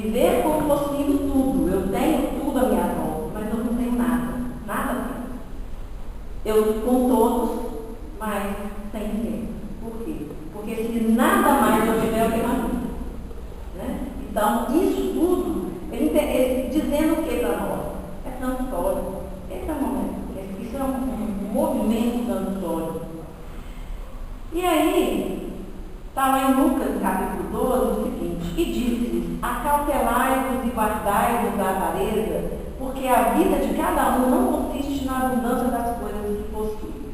Viver como possuindo tudo. Eu tenho tudo à minha volta, mas eu não tenho nada. Nada tenho. Eu com todos, mas sem ninguém. Por quê? Porque se nada mais eu tiver, eu tenho a vida. Né? Então, isso tudo, ele dizendo o que para nós? É transitório. Esse é o momento. Isso é um movimento transitório. E aí, está lá em Lucas, capítulo 12, o seguinte: e disse-lhes: acautelai-vos e guardai-vos da avareza, porque a vida de cada um não consiste na abundância das coisas que possui.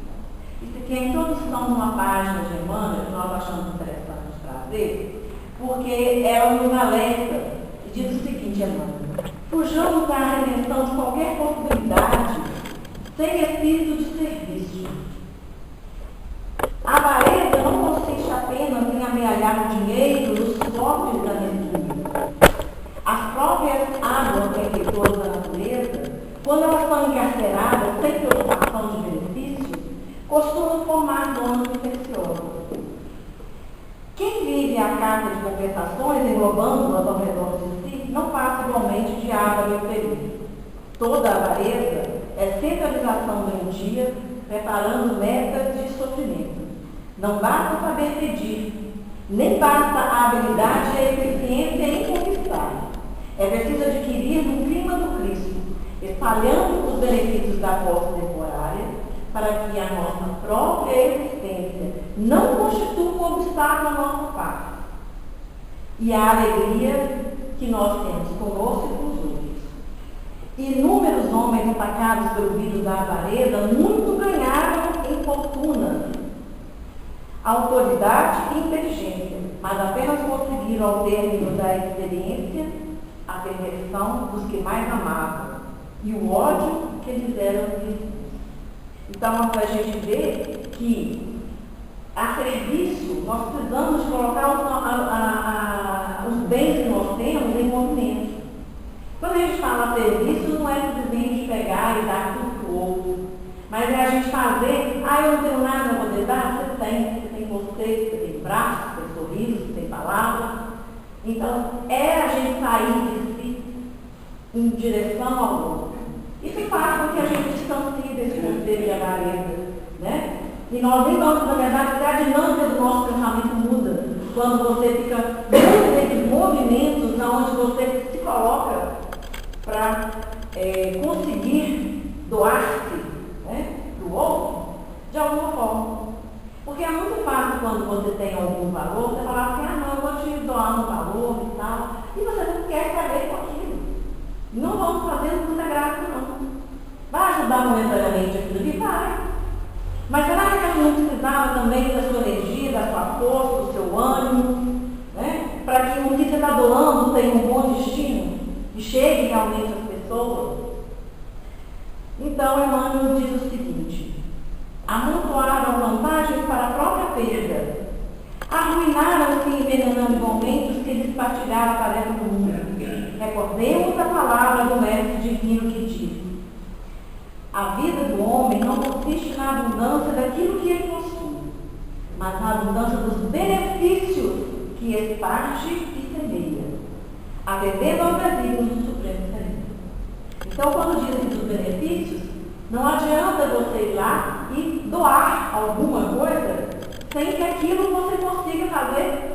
Isso aqui é a introdução de uma página de Emmanuel, que nós achamos interessante trazer, porque ela nos alerta e diz o seguinte: Emmanuel, fujamos da redenção de qualquer possibilidade sem espírito de serviço. A avareza não consiste apenas em amealhar o dinheiro nos pobres da natureza. As próprias águas benfeitoras da natureza, quando elas estão encarceradas sem preocupação de benefícios, costumam formar donos infecciosos. Quem vive a carga de compensações, englobando-as ao redor de si, não passa igualmente de água no período. Toda avareza é centralização doentia, preparando metas de sofrimento. Não basta saber pedir, nem basta a habilidade e a eficiência em conquistar. É preciso adquirir no clima do Cristo, espalhando os benefícios da posse temporária, para que a nossa própria existência não constitua um obstáculo à nossa paz. E a alegria que nós temos conosco e com os outros. Inúmeros homens atacados pelo vírus da avareza, muito ganharam em fortuna, autoridade e inteligência, mas apenas conseguiram, ao término da experiência, a perversão dos que mais amavam e o ódio que lhes era vizinhos. Então, para a gente ver que a serviço, nós precisamos colocar os bens que nós temos em movimento. Quando a gente fala serviço, não é simplesmente pegar e dar tudo para o outro, mas é a gente fazer: eu não tenho nada a poder dar. Você tem você tem braço, você tem sorriso, você tem palavra. Então, é a gente sair de si em direção ao outro. Isso faz com que a gente distancie desse conceito de avareza, né? E nós nem vamos, na verdade, a dinâmica do nosso pensamento muda quando você fica dentro desses movimentos onde você se coloca para conseguir doar-se, né, para o outro de alguma forma. Porque é muito fácil quando você tem algum valor, você falar assim: não, eu vou te doar um valor e tal, e você não quer saber com aquilo. Não vamos fazer muita graça, não. Vai ajudar momentaneamente aquilo ali? Vai. Mas será que a gente não precisava também da sua energia, da sua força, do seu ânimo, né? Para que o que você está doando tenha um bom destino e chegue realmente às pessoas? Então, Emmanuel diz o seguinte: amontoaram vantagens para a própria perda, arruinaram-se envenenando igualmente os que lhes partilharam a tarefa do mundo. Recordemos a palavra do Mestre Divino que diz: a vida do homem não consiste na abundância daquilo que ele possui, mas na abundância dos benefícios que exparte e semeia, atendendo aos desígnios do Supremo Senhor. Então, quando dizem dos benefícios, não adianta você ir lá e doar alguma coisa sem que aquilo você consiga fazer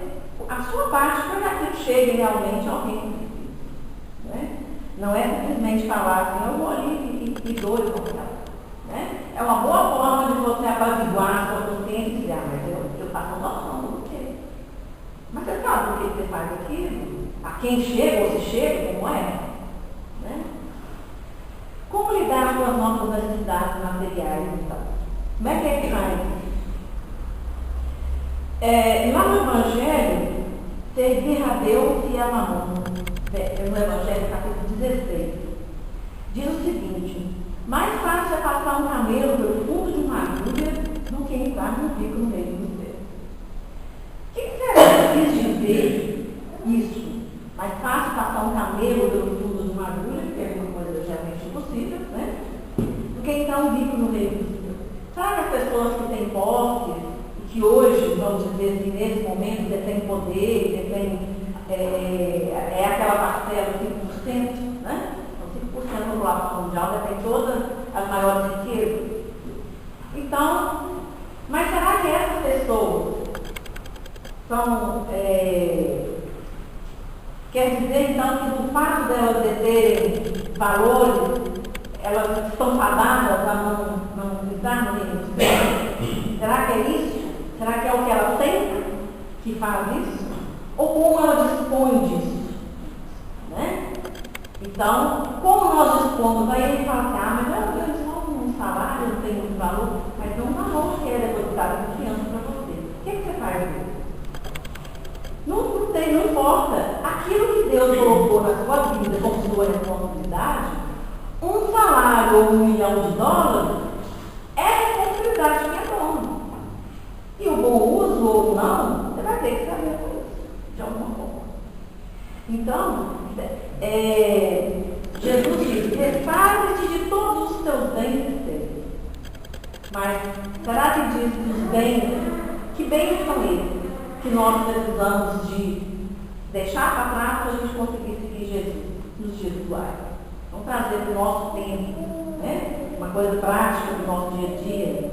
a sua parte para que aquilo chegue realmente ao reino. Né? Não é simplesmente falar assim: eu vou ali e dou e vou ficar. Né? É uma boa forma de você apaziguar a sua consciência e dizer: mas eu faço noção do que. Mas você sabe por que você faz aquilo? A quem chega ou se chega, como é? Né? Como lidar com as nossas necessidades materiais, então? Como é que faz isso? Lá no Evangelho, servir a Deus e a Mamon, no Evangelho capítulo 16, diz o seguinte: mais fácil é passar um camelo pelo fundo de uma agulha do que entrar num rico no meio do céu. O que será que quis dizer isso? Mais fácil passar um camelo pelo fundo de uma agulha, que é uma coisa geralmente impossível, né? Do que entrar um rico no meio do céu. Sabe as pessoas que têm posse e que hoje, vamos dizer assim, nesse momento, detêm poder, detêm aquela parcela, 5%, né? Então, 5% da população mundial já tem todas as maiores riquezas. Então, mas será que essas pessoas são, quer dizer então que no fato delas terem valores, elas estão fadadas a não entrar no reino dos céus? Será que é isso? Será que é o que ela tem que faz isso? Ou como ela dispõe disso? Né? Então, como nós dispomos? Aí ele fala assim, mas eu só um salário, não tem muito valor, mas tem um valor que é depositado em confiança para você. O que você faz com isso? Não importa. Aquilo que Deus colocou na sua vida como sua responsabilidade, um salário ou $1 milhão é responsabilidade que é bom. E o bom uso ou não, você vai ter que saber com isso, de alguma forma. Então, Jesus diz, repare-te de todos os teus bens e teus. Mas será que diz dos bens? Que bens são esses que nós precisamos de deixar para trás para a gente conseguir seguir Jesus nos dias atuais? Vamos trazer para o nosso tempo, né? Uma coisa prática do nosso dia a dia.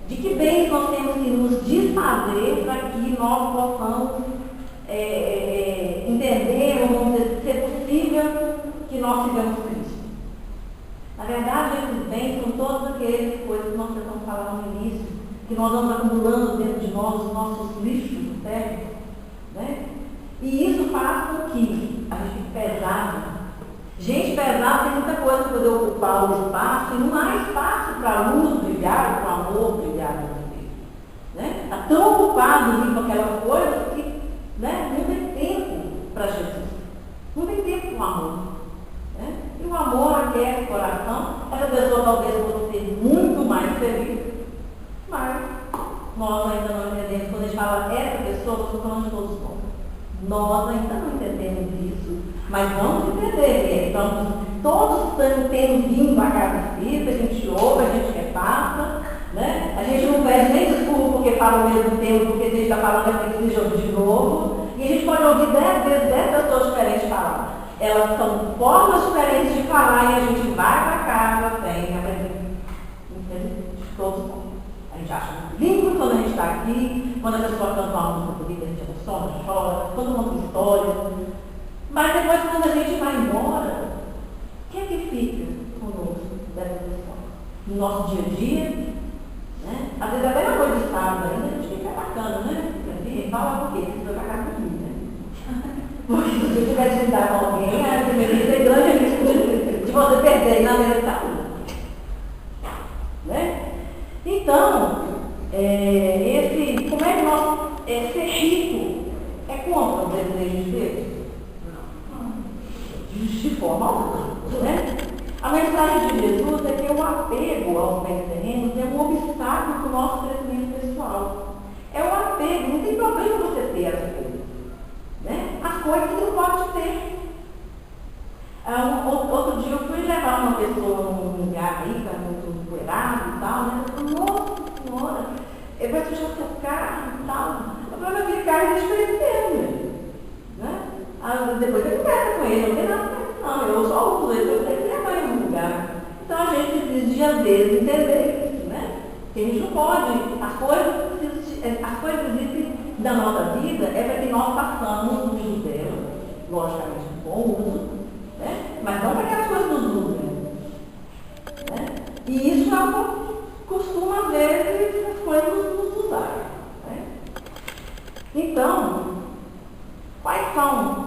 De que bens nós temos que nos desfazer para que nós possamos entender, ou vamos dizer, ser possível que nós sigamos Cristo. Na verdade, esses bens são todas aquelas coisas que nós estamos falando no início, que nós vamos acumulando dentro de nós os nossos lixos internos, né? E isso faz com que a gente fique pesado. Gente pesada tem muita coisa para poder ocupar o espaço, e não há espaço para a luz brilhar, para o amor brilhar no você. Né? Está tão ocupado com aquela coisa que, né, não tem tempo para Jesus. Não tem tempo para o amor. Né? E o amor aquece o coração. Essa pessoa talvez fosse ser muito mais feliz, mas nós ainda não entendemos. Quando a gente fala essa pessoa, nós estamos falando de todos nós. Nós ainda não entendemos isso, mas vamos entender. Estamos todos tendo vindo à casa espírita, a gente ouve, a gente repassa, né? A gente não pede nem desculpa porque fala o mesmo tempo, porque a gente está falando aquele jogo de novo, e a gente pode ouvir 10 vezes 10 pessoas diferentes falar. Elas são formas diferentes de falar e a gente vai para casa, tem aprender de todos nós. A gente acha muito lindo quando a gente está aqui, quando a pessoa canta uma música bonita, a gente emociona, chora, todo mundo tem história. Mas depois, quando a gente vai embora, o que é que fica conosco dessa pessoa? No nosso dia a dia, né? Às vezes até na coisa de sábado ainda, a gente fica bacana, né? E fala por quê? Você vai ficar comigo, né? Porque se você tiver de lidar com alguém, a primeira é grande risco de você perder na mesa de saúde. Né? Então, como é que nós ser rico é contra o desejo de Deus? Não. De forma alguma. Né? A mensagem de Jesus é que o apego aos bens terrenos é um obstáculo para o nosso crescimento pessoal. É um apego, não tem problema você ter as coisas. Né? As coisas você não pode ter. Outro dia eu fui levar uma pessoa num lugar aí, que era muito empoeirado e tal, né? Eu falei, nossa senhora, ele vai fechar seu carro e tal. Eu falei, aquele carro deixa ele ter, né? Depois eu converso com ele, não tem nada não, eu só uso ele, eu tenho que levar em um lugar. Então a gente precisa, às vezes, entender isso, né? Que a gente não pode, as coisas existem da nossa vida, é para que nós façamos o uso dela, logicamente, com bom uso, né? Mas não para que as coisas nos usem. Né? E isso é o que costuma, às vezes, as coisas nos usarem. Né? Então, quais são?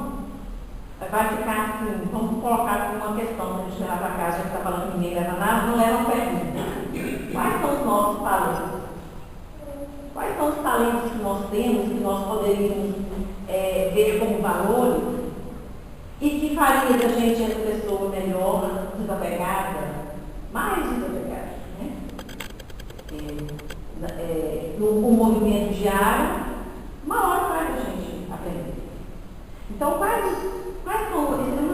Vai ficar assim, vamos colocar aqui uma questão para a gente levar para casa, a gente está falando que ninguém leva nada, não leva pergunta. Quais são os nossos talentos? Quais são os talentos que nós temos, que nós poderíamos ver como valores e que faria da gente essa pessoa melhor, desapegada, mais desapegada, né? No movimento diário, uma hora faz a gente aprender. Então, quais são,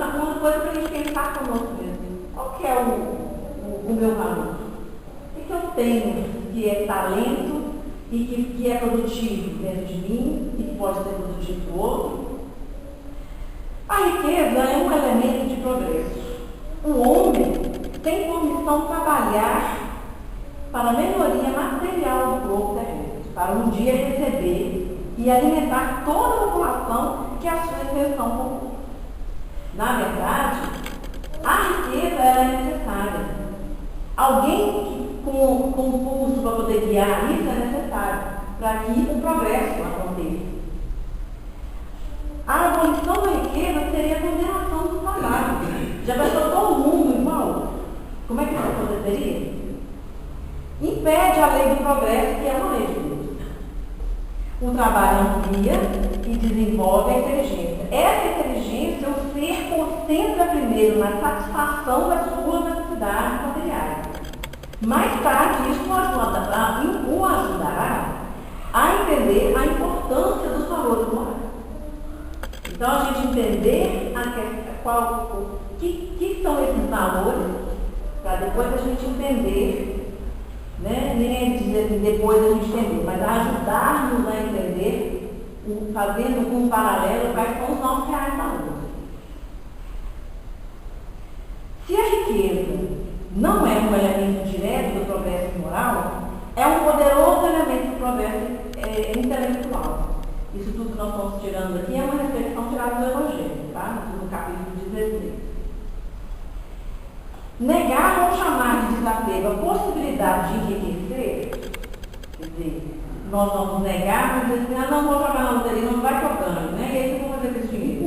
uma coisa para a gente pensar conosco mesmo. Qual que é o meu valor? O que eu tenho que é talento e que é produtivo dentro de mim e que pode ser produtivo do outro? A riqueza é um elemento de progresso. O homem tem por missão trabalhar para a melhoria material do globo terrestre, para um dia receber e alimentar toda a população que a sua intenção compõe. Na verdade, a riqueza ela é necessária. Alguém com pulso para poder guiar isso é necessário, para que o progresso aconteça. A abolição da riqueza seria a condenação do trabalho. Já pensou todo mundo igual? Como é que isso aconteceria? Impede a lei do progresso, que é uma lei de Deus. O trabalho amplia e desenvolve a inteligência. Essa inteligência, o ser concentra primeiro na satisfação das suas necessidades materiais. Mais tarde, isso o ajudará a entender a importância dos valores morais. Então, a gente entender o que são esses valores, para depois a gente entender, né? Ninguém diz assim, depois a gente entender, mas ajudar-nos a entender, fazendo um paralelo quais são os nossos reais valores. Se a riqueza não é um elemento direto do progresso moral, é um poderoso elemento do progresso intelectual. Isso tudo que nós estamos tirando aqui é uma reflexão tirada do Evangelho, tá? No capítulo 16. Negar ou chamar de desapego a possibilidade de enriquecer, quer dizer, nós vamos negar, mas dizer assim, não vou jogar na loteria, não vai que eu ganho, né? E aí o que eu vou fazer com esse dinheiro?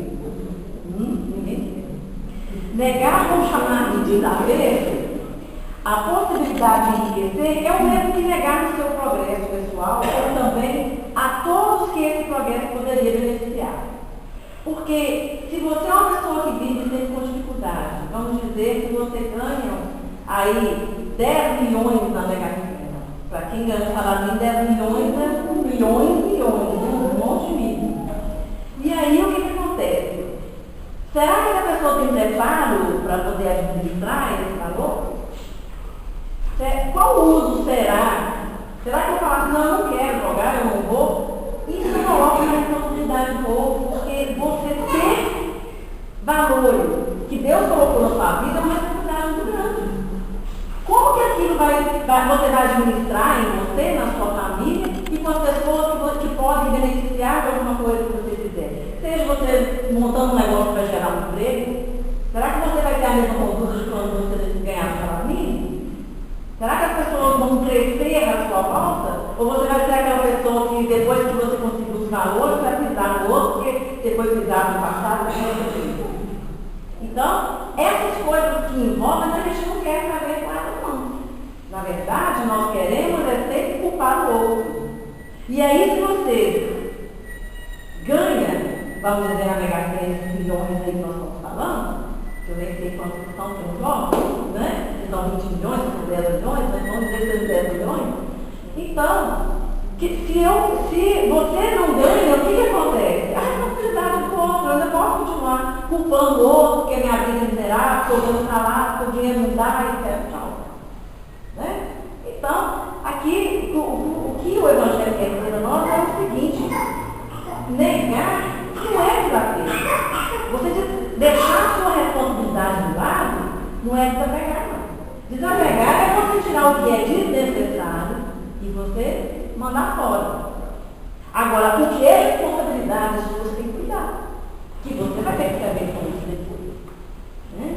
Ninguém quer. Negar ou chamar de desapego a possibilidade de enriquecer é o mesmo que negar o seu progresso pessoal ou também a todos que esse progresso poderia beneficiar. Porque se você é uma pessoa que vive sempre com dificuldade, vamos dizer que você ganha aí 10 milhões na Mega Sena. Para quem ganha salário em 10 milhões, é milhões, um monte de milhões. E aí o que acontece? Será que a pessoa tem preparo para poder administrar esse valor? Qual uso será? Será que eu falo assim, não, eu não quero jogar, eu não vou? Isso coloca uma responsabilidade do povo, porque você ter valores que Deus colocou na sua vida é uma responsabilidade muito grande. Como que aquilo você vai administrar em você, na sua família, e com as pessoas que podem beneficiar de alguma coisa que você fizer? Seja você montando um negócio para gerar um emprego, será que você vai ter a mesma conduta de quando você ganhar um salário mínimo? Será que as pessoas vão crescer à sua volta? Ou você vai ser aquela pessoa que depois que você conseguir os valores, vai pisar no outro, porque depois pisar no passado, então, essas coisas que envolvem, a gente não quer saber com elas, não. Na verdade, nós queremos é sempre culpar o outro. E aí, se você ganha, vamos dizer, a Mega Sena, esses milhões aí que nós estamos falando, eu nem sei quantos são, tem um jogo, né? Se são 20 milhões, se são 10 milhões, mas vamos dizer que são 10 milhões. Então, se você não ganha, o que acontece? Ah, não precisava do outro, eu ainda posso continuar culpando o outro, porque a minha vida é miserável, estou dando salário, porque o dinheiro não dá, etc. Né? Então, aqui, o que o Evangelho quer dizer a nós é o seguinte: negar não é desapego. Você deixar a sua responsabilidade do lado não é desapegar, não. Desapegar é você tirar o que é desnecessário e você mandar fora. Agora, o que é responsabilidade sua, você tem que cuidar. Que você vai ter que saber com isso depois. Né?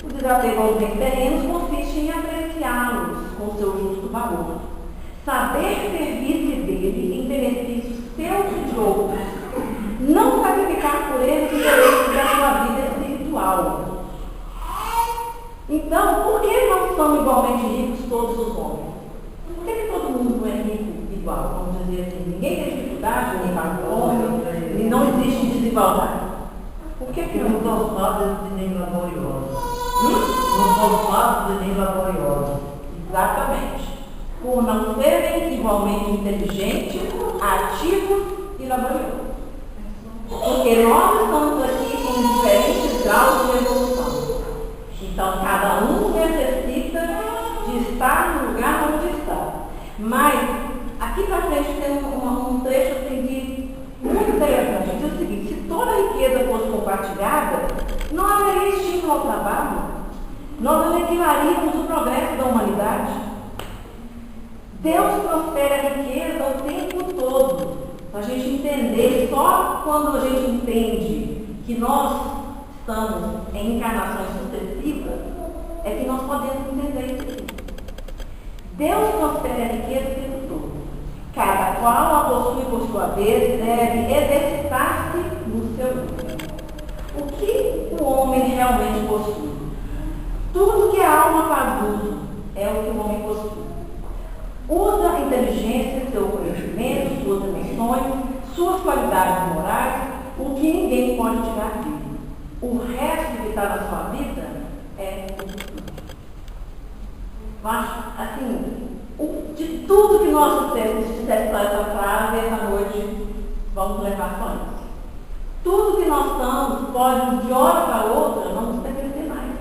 O desapego aos bens terrenos consiste em apreciá-los com seu justo valor. Saber servir-se dele em benefício seu e de outros. Não sacrificar por eles os direitos da sua vida espiritual. Então, por que não são igualmente ricos todos os homens? Por que todo mundo não é rico igual? Vamos dizer assim, ninguém tem dificuldade, ninguém paga fome, e não existe desigualdade. Por que não são fáceis e nem laboriosos? Não são fáceis e nem laboriosos. Exatamente. Por não serem igualmente inteligentes, ativos e laboriosos. Porque nós estamos aqui em diferentes graus de evolução. Então, cada um necessita de estar no lugar onde está. Mas, aqui para frente tem um trecho assim, muito interessante. Diz o seguinte: se toda a riqueza fosse compartilhada, mastigada, não haveria estímulo ao trabalho. Nós aniquilaríamos o progresso da humanidade. Deus prospera a riqueza o tempo todo. Para a gente entender, só quando a gente entende que nós estamos em encarnações sucessivas, é que nós podemos entender isso. Deus prospera a riqueza o tempo todo. Cada qual a possui por sua vez, deve exercitar-se no seu uso. O que o homem realmente possui? Tudo que a alma faz uso é o que o homem possui. Usa a inteligência, seu conhecimento, suas emoções, suas qualidades morais, o que ninguém pode tirar dele. O resto que está na sua vida é o futuro. Mas, assim, de tudo que nós temos, se tivesse essa frase, essa noite, vamos levar só isso. Tudo que nós estamos pode, de hora para outra, não nos pertencer mais.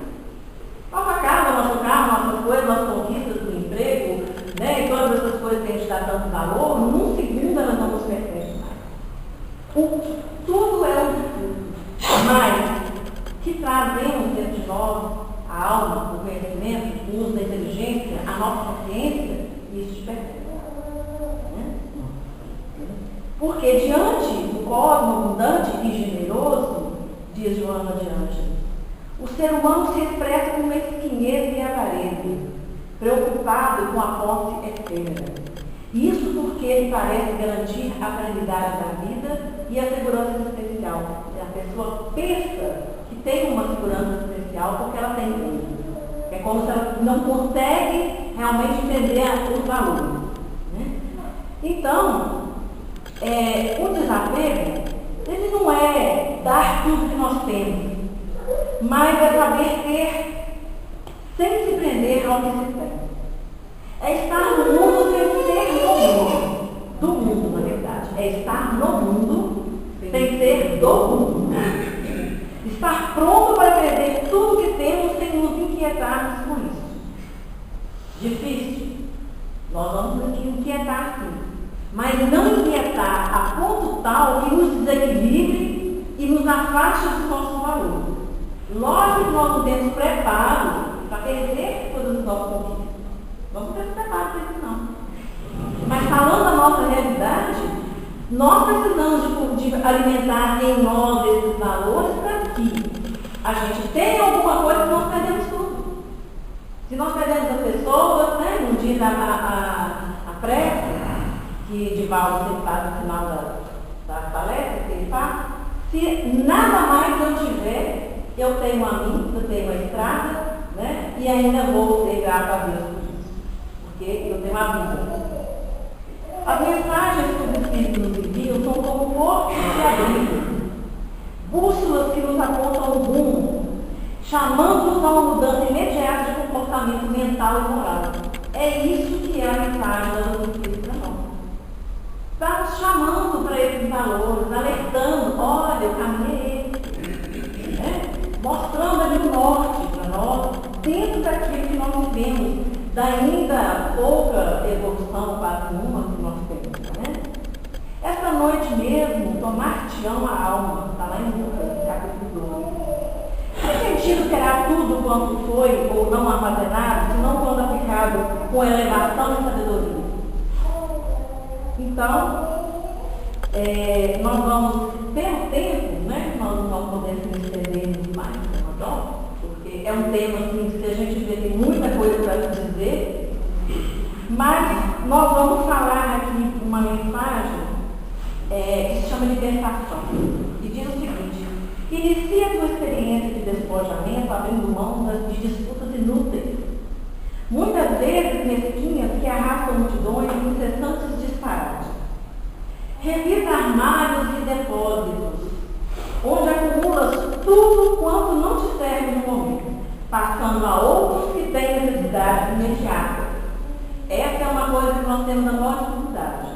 Nossa casa, nosso carro, nossas coisas, nossas conquistas do emprego, né, e todas essas coisas que a gente dá tanto valor, num segundo elas não nos pertencem mais. Tudo é um futuro. Mas, que trazemos dentro de nós a alma, o conhecimento, o uso da inteligência, a nossa consciência, isso te pertence. Porque diante do cosmos abundante e generoso, diz Joana de Ângeles, o ser humano se expressa com mesquinhez e avareza, preocupado com a posse efêmera. Isso porque ele parece garantir a tranquilidade da vida e a segurança especial. A pessoa pensa que tem uma segurança especial porque ela tem tudo. É como se ela não consegue realmente entender os valores. Né? Então, o desapego, ele não é dar tudo que nós temos, mas é saber ter sem se prender ao que se tem. É estar no mundo sem ser no mundo. Do mundo, na verdade. É estar no mundo sem ser do mundo. Estar pronto para perder tudo que temos sem nos inquietarmos com isso. Difícil. Nós vamos nos inquietar sim. Mas não inquietar a ponto tal que nos desequilibre e nos afaste dos nossos valores. Lógico que nós não temos preparo para perder todas as nossas conquistas. Vamos ter preparo para isso não. Mas falando da nossa realidade, nós precisamos de alimentar em nós esses valores para que a gente tenha alguma coisa que nós perdemos tudo. Se nós perdemos as pessoas, né, não diz a prece, que Divaldo sempre faz no final das palestras que ele faz, se nada mais eu tiver, eu tenho a mim, eu tenho a estrada, né, e ainda vou ser grato a Deus por isso, porque eu tenho a vida. As mensagens que os Espíritos nos enviam são como portas de abrigo, bússolas que nos apontam o rumo, chamando-nos a uma mudança imediata de comportamento mental e moral. É isso que é a mensagem dos Espíritos da nós. Está nos chamando para esses valores, alertando, olha, o caminho é esse, né? Mostrando ali o norte para nós, dentro daquilo que nós vivemos, da ainda pouca evolução, quase uma que nós temos. Né? Essa noite mesmo, tomar-te-ão a alma, está lá em Lucas, capítulo 2. Que sentido terá tudo quanto foi ou não armazenado, se não quando aplicado com elevação e sabedoria? Então, nós vamos, pelo tempo, né, nós não podemos nos estender mais, porque é um tema assim, que a gente vê tem muita coisa para dizer, mas nós vamos falar aqui uma mensagem que se chama libertação, e diz o seguinte: inicia a tua experiência de despojamento abrindo mão de disputas inúteis, muitas vezes mesquinhas que arrastam multidões em incessantes disparates. Revisa armários e depósitos, onde acumulas tudo quanto não te serve no momento, passando a outros que têm necessidade imediata. Essa é uma coisa que nós temos na nossa dificuldade.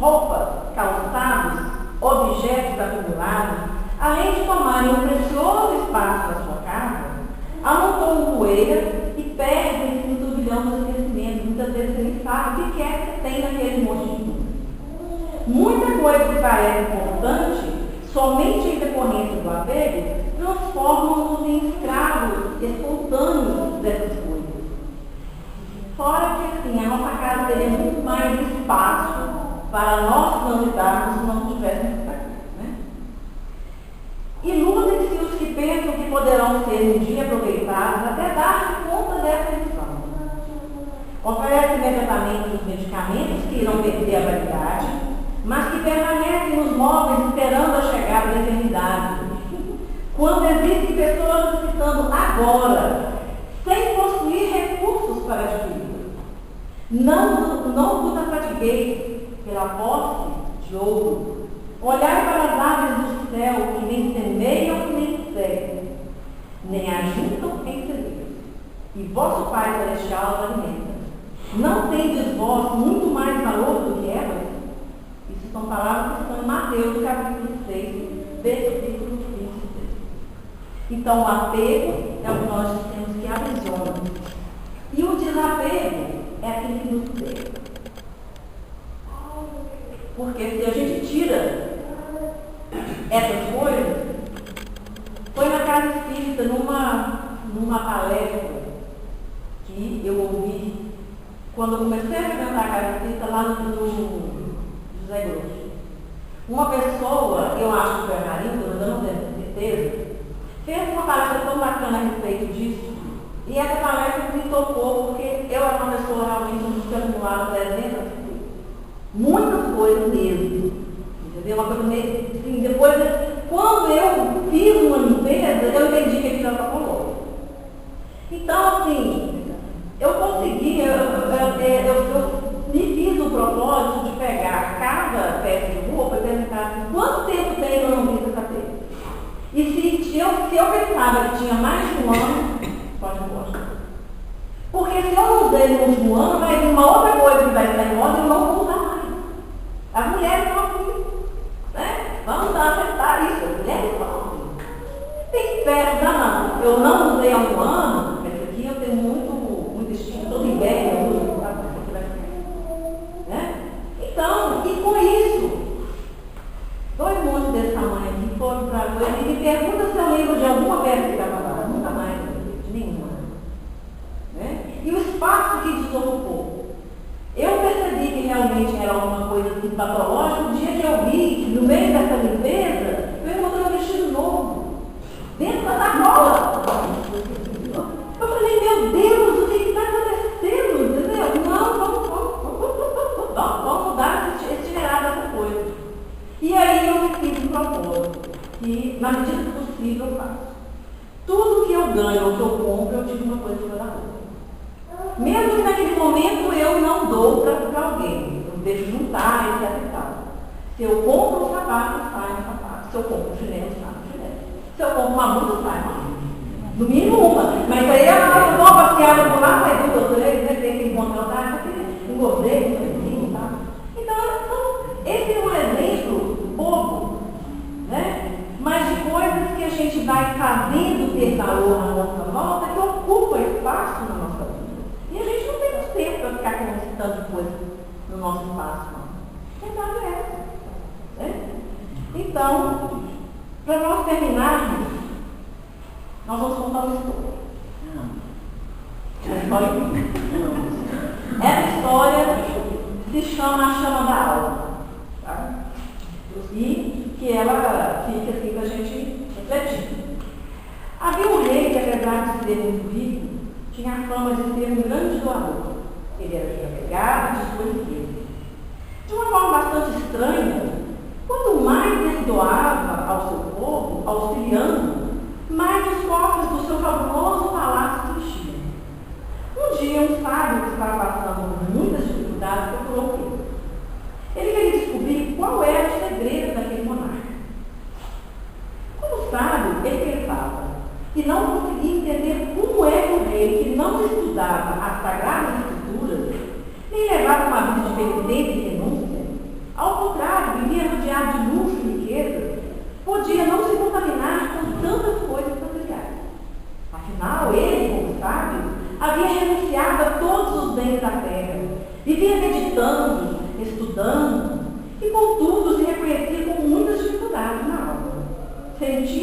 Roupas, calçados, objetos acumulados, além de tomarem um precioso espaço da sua casa, amontoam poeira e perdem-se no turbilhão do esquecimento. Muitas vezes você nem sabe o que é que tem naquele monte de tudo. Muita coisa que parece importante, somente em decorrência do apego, transformam-nos em escravos espontâneos dessas coisas. Fora que assim, a nossa casa teria muito mais espaço para nós transitarmos se não tivéssemos isso aqui, né? Iludem-se os que pensam que poderão ser um dia aproveitados até dar conta dessa lição. Oferecem imediatamente os medicamentos que irão perder a validade, mas que permanecem nos móveis esperando a chegada da eternidade. Quando existem pessoas necessitando agora, sem possuir recursos para adquirir. Não vos afadigueis pela posse de ouro. Olhai para as aves do céu, que nem semeiam nem secam, nem ajuntam em celeiros, e vosso Pai Celestial os alimenta. Não tendes vós muito mais valor do que elas? Isso são palavras que estão em Mateus, capítulo 6, versículo 26. Então, o apego é o que nós temos que aprisionar. E o desapego é aquele que nos pega. Porque se a gente tira essas coisas, foi na casa espírita, numa palestra que eu ouvi, quando eu comecei a frequentar a casa espírita lá no José Grosso. Uma pessoa, eu acho que foi a Marinho, eu não tenho certeza, fez uma palestra tão bacana a respeito disso, e essa palestra me tocou, porque eu era uma pessoa realmente muito acumulada 300 coisas. Muitas coisas mesmo. Entendeu? Uma coisa meio assim, depois, quando eu fiz uma limpeza, eu entendi que aquilo era colou. Então, assim, eu consegui, eu me fiz o propósito de pegar cada peça de roupa e perguntar assim, quanto tempo tem eu não fiz essa peça? E se eu pensava que tinha mais de um ano, pode mostrar. Porque se eu não usei no último ano, vai vir uma outra coisa que vai estar em moda e eu não vou usar mais. As mulheres estão assim, né? Vamos acertar isso, as mulheres estão assim. Tem peças, não. Eu não usei há um ano, essa aqui eu tenho muito estilo, todo inverno eu uso, sabe? Essa aqui vai ser. Né? Então, e com isso, dois montes desse tamanho aqui foram para a coisa e me pergunta se eu lembro de alguma peça que estava lá. Nunca mais, de nenhuma. Né? E o espaço que desocupou. Eu percebi que realmente era alguma coisa assim patológica. O dia que eu vi, no meio dessa limpeza, eu encontrei um vestido novo, dentro da sacola. Eu falei, meu Deus, o que está acontecendo? Entendeu? Não, vamos mudar, tirar dessa coisa. E aí eu me fiz um propósito, que na medida do possível eu faço. Tudo que eu ganho ou que eu compro, eu tive uma coisa para dar outra. Mesmo que naquele momento eu não dou para alguém, eu deixo juntar, etc e tal. Se eu compro um sapato, sai um sapato. Se eu compro um chinelo, sai um chinelo. Se eu compro uma blusa, sai uma blusa. No mínimo uma. Mas aí eu vou passear por lá, sai duas, três, tem que encontrar, engordei, assim, tá? Então, esse é um exemplo bobo, né? Mas de coisas que a gente vai fazendo ter valor na nossa volta, que ocupa espaço na nossa vida. E a gente não tem muito tempo para ficar com esse tanto de coisa no nosso espaço, não. Verdade é essa. Né? Então, para nós terminarmos, nós vamos contar uma história. Essa história se chama A Chama da Alma. Tá? E que ela fica assim para a gente refletir. Havia um rei que, apesar de ser muito rico, tinha a fama de ser um grande doador. Ele era desapegado e desconhecido. De uma forma bastante estranha, quanto mais ele doava ao seu povo, auxiliando, mais os cofres do seu fabuloso palácio se enchiam. Um dia, um sábio que estava passando por muitas dificuldades procurou Pedro. Ele queria descobrir qual era o segredo daquele monarca. Como sábio, ele pensava que não conseguia entender como é que o rei, que não estudava as sagradas escrituras, nem levava uma vida de penitência e renúncia, ao contrário, vivia rodeado de luxo e riqueza, podia não se contaminar com tantas coisas materiais. Afinal, ele, como sábio, havia renunciado a todos os bens da terra, vivia meditando, estudando, e contudo se reconhecia com muitas dificuldades na alma. Sentia